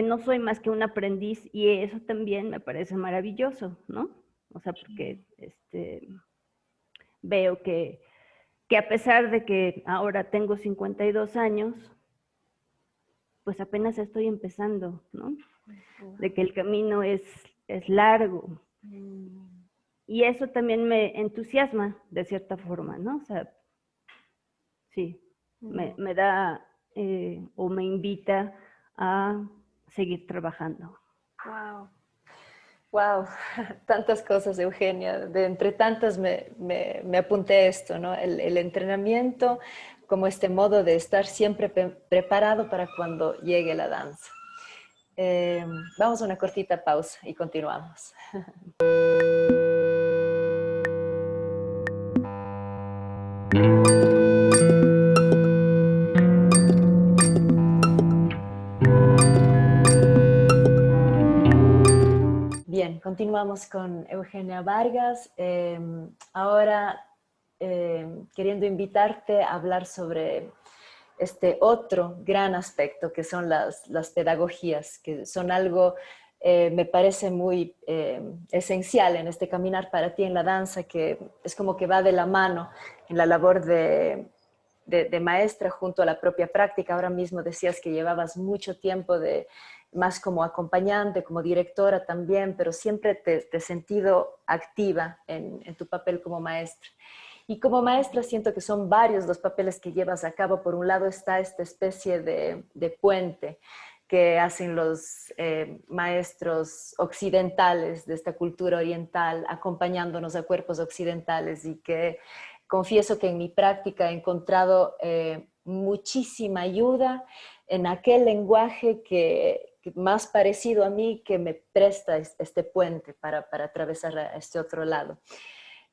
no soy más que un aprendiz, y eso también me parece maravilloso, ¿no? O sea, porque veo que a pesar de que ahora tengo 52 años, pues apenas estoy empezando, ¿no? De que el camino es largo. Y eso también me entusiasma de cierta forma, ¿no? O sea, sí, me da o me invita a seguir trabajando. Wow. Wow, tantas cosas, Eugenia. De entre tantas me apunté esto, ¿no? El entrenamiento como este modo de estar siempre preparado para cuando llegue la danza. Vamos a una cortita pausa y continuamos. Bien, continuamos con Eugenia Vargas. Ahora queriendo invitarte a hablar sobre este otro gran aspecto que son las pedagogías, que son algo, me parece muy esencial en este caminar para ti en la danza, que es como que va de la mano en la labor de maestra junto a la propia práctica. Ahora mismo decías que llevabas mucho tiempo más como acompañante, como directora también, pero siempre te he sentido activa en tu papel como maestra. Y como maestra siento que son varios los papeles que llevas a cabo. Por un lado está esta especie de puente que hacen los maestros occidentales de esta cultura oriental, acompañándonos a cuerpos occidentales, y que confieso que en mi práctica he encontrado muchísima ayuda en aquel lenguaje que más parecido a mí, que me presta este puente para atravesar a este otro lado.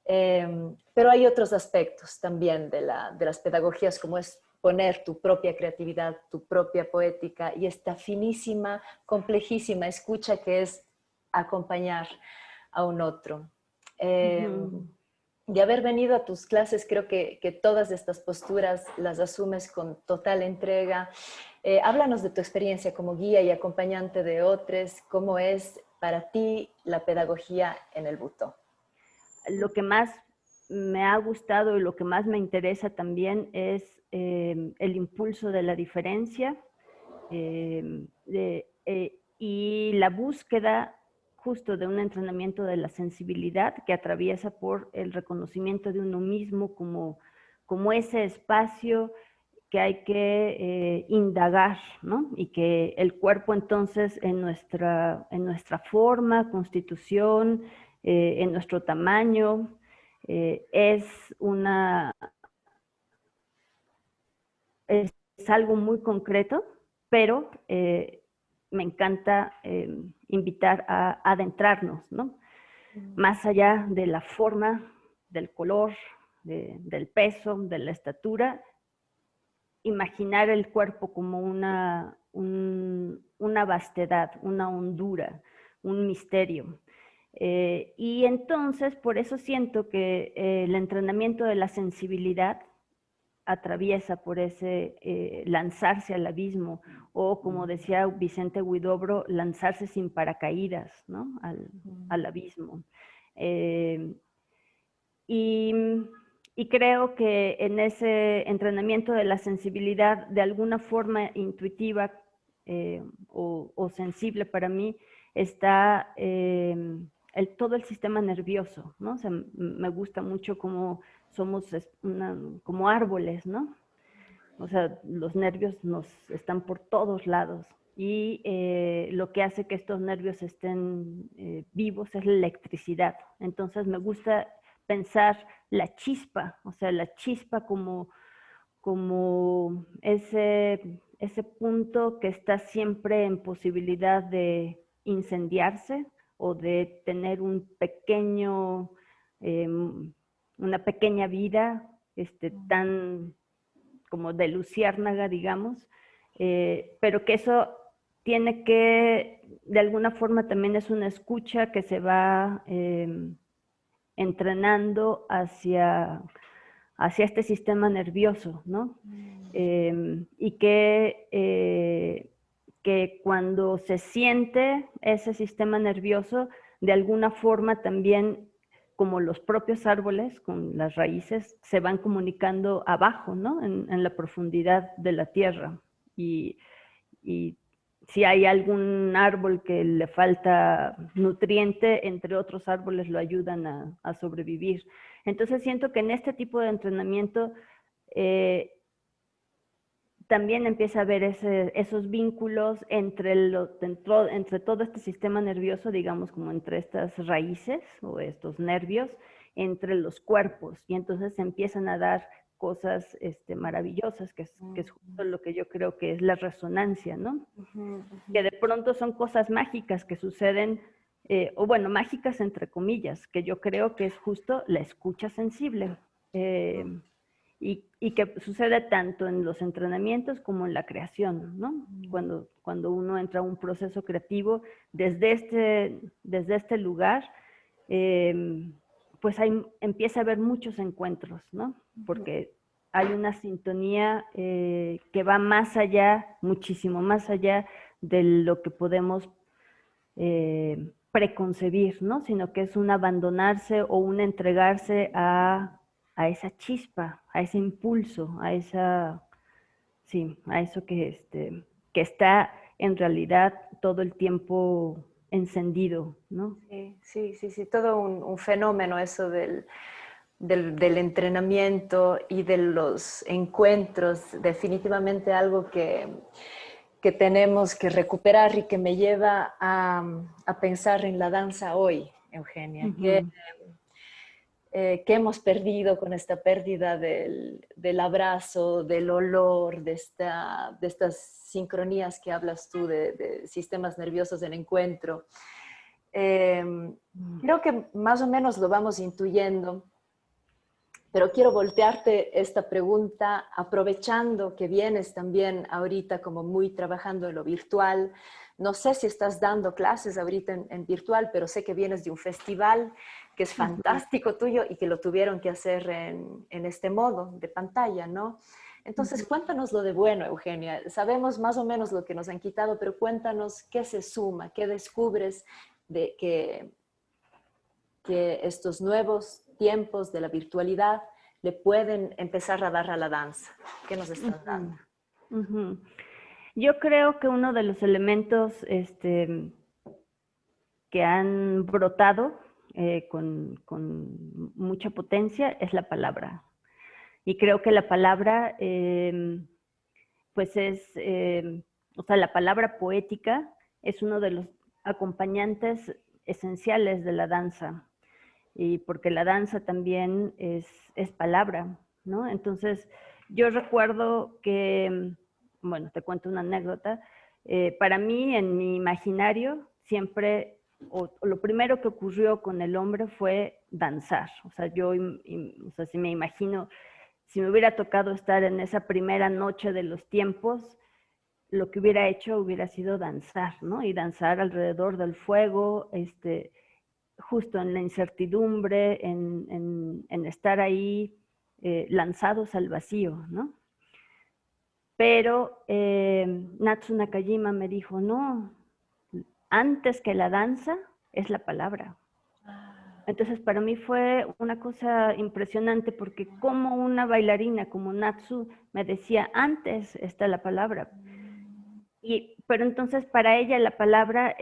Pero hay otros aspectos también de las pedagogías, como es poner tu propia creatividad, tu propia poética y esta finísima, complejísima escucha que es acompañar a un otro. De haber venido a tus clases, creo que todas estas posturas las asumes con total entrega. Háblanos de tu experiencia como guía y acompañante de otros. ¿Cómo es para ti la pedagogía en el Butó? Lo que más me ha gustado y lo que más me interesa también es el impulso de la diferencia y la búsqueda justo de un entrenamiento de la sensibilidad que atraviesa por el reconocimiento de uno mismo como ese espacio que hay que indagar, ¿no? Y que el cuerpo entonces en nuestra forma, constitución, en nuestro tamaño, es algo muy concreto, pero me encanta invitar a adentrarnos, ¿no? Más allá de la forma, del color, del peso, de la estatura, imaginar el cuerpo como una vastedad, una hondura, un misterio. Y entonces, por eso siento que el entrenamiento de la sensibilidad atraviesa por ese lanzarse al abismo, o como decía Vicente Huidobro, lanzarse sin paracaídas, ¿no? al abismo. Y creo que en ese entrenamiento de la sensibilidad, de alguna forma intuitiva o sensible para mí, está todo el sistema nervioso, ¿no? O sea, me gusta mucho cómo somos como árboles, ¿no? O sea, los nervios nos están por todos lados, y lo que hace que estos nervios estén vivos es la electricidad. Entonces me gusta pensar la chispa, o sea, la chispa como ese punto que está siempre en posibilidad de incendiarse o de tener una pequeña vida tan como de luciérnaga, digamos, pero que eso tiene que, de alguna forma también es una escucha que se va entrenando hacia este sistema nervioso, ¿no? Y que cuando se siente ese sistema nervioso, de alguna forma también, como los propios árboles, con las raíces, se van comunicando abajo, ¿no? En la profundidad de la tierra. Y si hay algún árbol que le falta nutriente, entre otros árboles lo ayudan a sobrevivir. Entonces siento que en este tipo de entrenamiento también empieza a haber esos vínculos entre todo este sistema nervioso, digamos, como entre estas raíces o estos nervios, entre los cuerpos, y entonces se empiezan a dar cosas maravillosas, que es justo lo que yo creo que es la resonancia, ¿no? Que de pronto son cosas mágicas que suceden, o bueno, mágicas entre comillas, que yo creo que es justo la escucha sensible. Y que sucede tanto en los entrenamientos como en la creación, ¿no? Cuando uno entra a un proceso creativo desde este lugar, pues empieza a haber muchos encuentros, ¿no? Porque hay una sintonía que va más allá, muchísimo más allá de lo que podemos preconcebir, ¿no? Sino que es un abandonarse o un entregarse a esa chispa, a ese impulso, a eso que está en realidad todo el tiempo encendido, ¿no? Sí, todo un fenómeno eso del entrenamiento y de los encuentros, definitivamente algo que tenemos que recuperar y que me lleva a pensar en la danza hoy, Eugenia. ¿Qué hemos perdido con esta pérdida del abrazo, del olor, de estas sincronías que hablas tú, de sistemas nerviosos en encuentro? Creo que más o menos lo vamos intuyendo, pero quiero voltearte esta pregunta aprovechando que vienes también ahorita como muy trabajando en lo virtual. No sé si estás dando clases ahorita en virtual, pero sé que vienes de un festival que es fantástico tuyo y que lo tuvieron que hacer en este modo de pantalla, ¿no? Entonces, cuéntanos lo de bueno, Eugenia. Sabemos más o menos lo que nos han quitado, pero cuéntanos qué se suma, qué descubres de que estos nuevos tiempos de la virtualidad le pueden empezar a dar a la danza. ¿Qué nos están dando? Yo creo que uno de los elementos que han brotado con mucha potencia es la palabra. Y creo que la palabra, pues o sea, la palabra poética es uno de los acompañantes esenciales de la danza. Y porque la danza también es palabra, ¿no? Entonces, yo recuerdo que, bueno, te cuento una anécdota. Para mí, en mi imaginario, siempre, o lo primero que ocurrió con el hombre fue danzar. O sea, o sea, si me imagino, si me hubiera tocado estar en esa primera noche de los tiempos, lo que hubiera hecho hubiera sido danzar, ¿no? Y danzar alrededor del fuego, justo en la incertidumbre, en estar ahí lanzados al vacío, ¿no? Pero Natsu Nakajima me dijo, no, antes que la danza es la palabra. Entonces para mí fue una cosa impresionante porque como una bailarina como Natsu me decía, antes está la palabra. Pero entonces para ella la palabra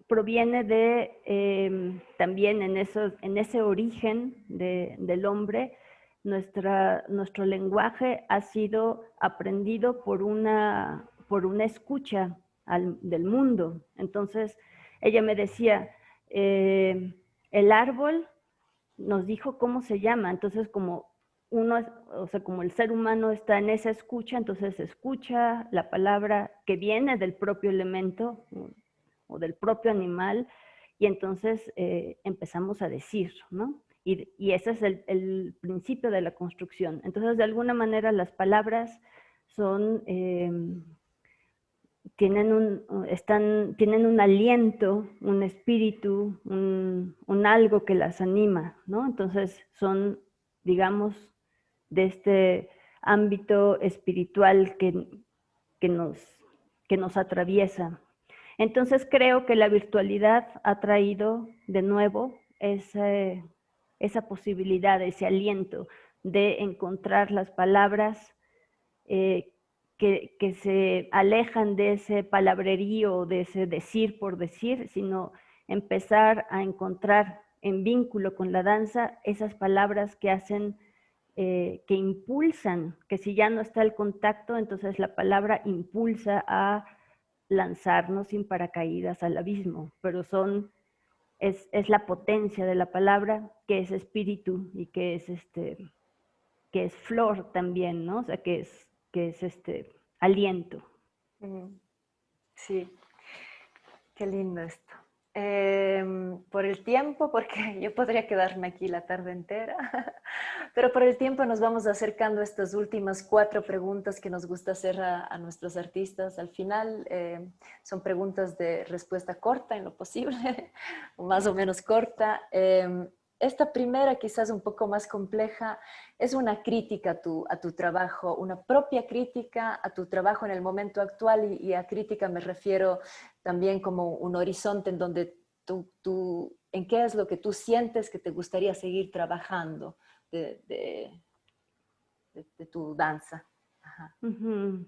proviene de también en ese origen del hombre. Nuestro lenguaje ha sido aprendido por una escucha del mundo. Entonces ella me decía, el árbol nos dijo cómo se llama, entonces como o sea, como el ser humano está en esa escucha, entonces escucha la palabra que viene del propio elemento o del propio animal, y entonces empezamos a decir, ¿no? Y ese es el principio de la construcción. Entonces, de alguna manera, las palabras son tienen un aliento, un espíritu, un algo que las anima, ¿no? Entonces son, digamos, de este ámbito espiritual que nos atraviesa. Entonces creo que la virtualidad ha traído de nuevo esa posibilidad, ese aliento de encontrar las palabras que se alejan de ese palabrerío, de ese decir por decir, sino empezar a encontrar en vínculo con la danza esas palabras que hacen, que impulsan, que si ya no está el contacto, entonces la palabra impulsa a lanzarnos sin paracaídas al abismo, pero es la potencia de la palabra, que es espíritu y que es flor también, ¿no? O sea, que es aliento. Sí, qué lindo esto. Por el tiempo, porque yo podría quedarme aquí la tarde entera, pero por el tiempo nos vamos acercando a estas últimas 4 preguntas que nos gusta hacer a nuestros artistas al final. Son preguntas de respuesta corta en lo posible, o más o menos corta. Esta primera, quizás un poco más compleja, es una crítica a tu trabajo, una propia crítica a tu trabajo en el momento actual, y a crítica me refiero también como un horizonte en donde en qué es lo que tú sientes que te gustaría seguir trabajando de tu danza. Ajá. Uh-huh.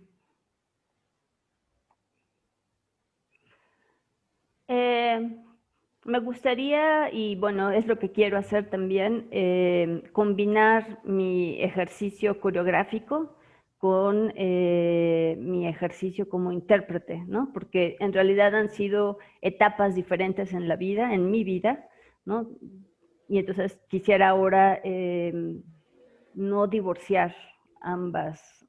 Me gustaría, y bueno, es lo que quiero hacer también, combinar mi ejercicio coreográfico con mi ejercicio como intérprete, ¿no? Porque en realidad han sido etapas diferentes en la vida, en mi vida, ¿no? Y entonces quisiera ahora no divorciar ambas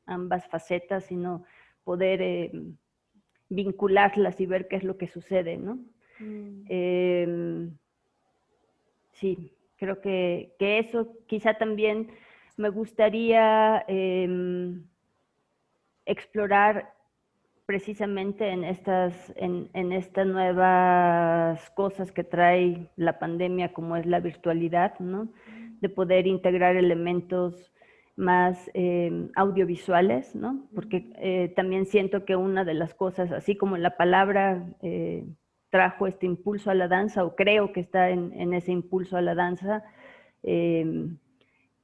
facetas, sino poder vincularlas y ver qué es lo que sucede, ¿no? Sí, creo que eso quizá también me gustaría explorar precisamente en estas nuevas cosas que trae la pandemia, como es la virtualidad, ¿no? De poder integrar elementos más audiovisuales, ¿no? Porque también siento que una de las cosas, así como la palabra trajo este impulso a la danza, o creo que está en ese impulso a la danza,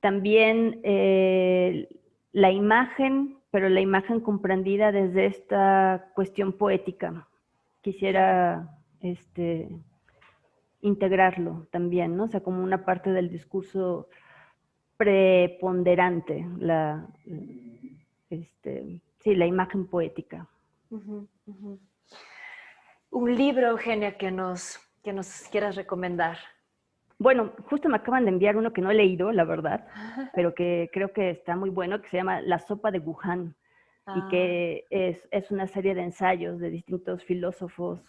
también la imagen, pero la imagen comprendida desde esta cuestión poética. Quisiera integrarlo también, ¿no? O sea, como una parte del discurso preponderante, la imagen poética. Uh-huh, uh-huh. Un libro, Eugenia, que nos quieras recomendar. Bueno, justo me acaban de enviar uno que no he leído, la verdad, pero que creo que está muy bueno, que se llama La sopa de Wuhan, y que es una serie de ensayos de distintos filósofos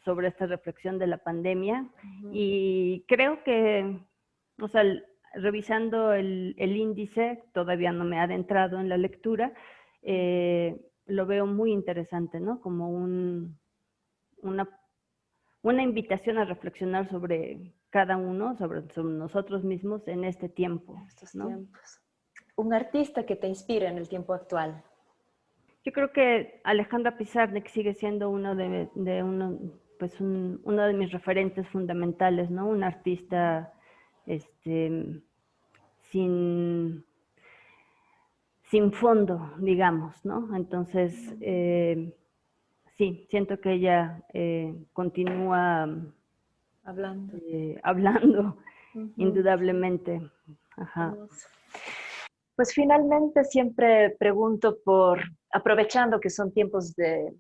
sobre esta reflexión de la pandemia. Y creo que, o sea, revisando el índice, todavía no me he adentrado en la lectura, lo veo muy interesante, ¿no? Como una invitación a reflexionar sobre cada uno, sobre nosotros mismos en este tiempo. En estos tiempos. Un artista que te inspire en el tiempo actual. Yo creo que Alejandra Pizarnik sigue siendo uno de mis referentes fundamentales, ¿no? Un artista sin fondo, digamos, ¿no? Entonces, sí, siento que ella continúa hablando indudablemente. Ajá. Pues finalmente siempre pregunto aprovechando que son tiempos de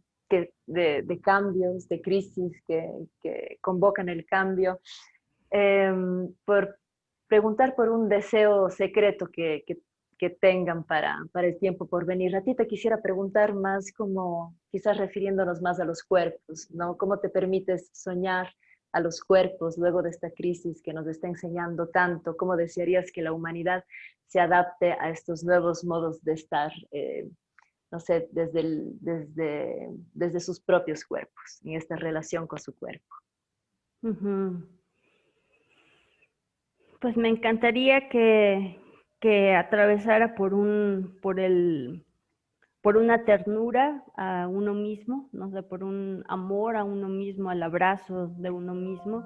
cambios, de crisis que convocan el cambio, por preguntar por un deseo secreto que tengan para el tiempo por venir. A ti te quisiera preguntar más como, quizás refiriéndonos más a los cuerpos, ¿no? ¿Cómo te permites soñar a los cuerpos luego de esta crisis que nos está enseñando tanto? ¿Cómo desearías que la humanidad se adapte a estos nuevos modos de estar? no sé, desde sus propios cuerpos, en esta relación con su cuerpo. Pues me encantaría que atravesara por una ternura a uno mismo, no sé, por un amor a uno mismo, al abrazo de uno mismo,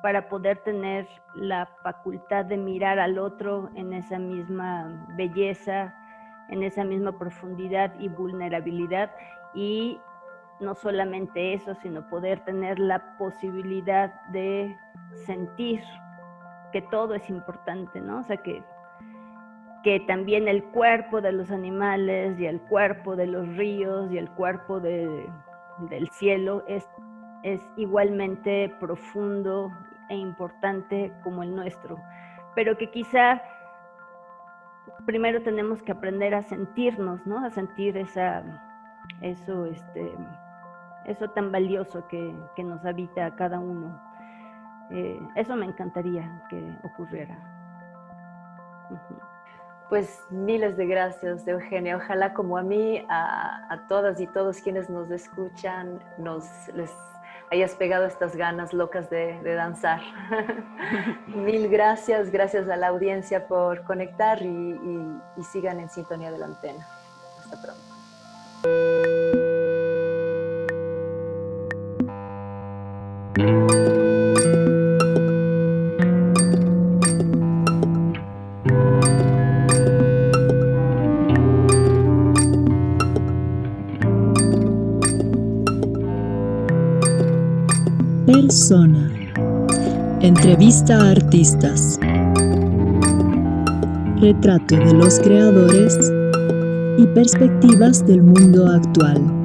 para poder tener la facultad de mirar al otro en esa misma belleza, en esa misma profundidad y vulnerabilidad, y no solamente eso, sino poder tener la posibilidad de sentir que todo es importante, ¿no? O sea, que también el cuerpo de los animales y el cuerpo de los ríos y el cuerpo del cielo es igualmente profundo e importante como el nuestro, pero que quizá primero tenemos que aprender a sentirnos, ¿no? A sentir eso tan valioso que nos habita a cada uno. Eso me encantaría que ocurriera. Pues miles de gracias, Eugenia. Ojalá como a mí, a todas y todos quienes nos escuchan, les hayas pegado estas ganas locas de danzar. Mil gracias, gracias a la audiencia por conectar y sigan en sintonía de la antena. Hasta pronto. Persona. Entrevista a artistas. Retrato de los creadores y perspectivas del mundo actual.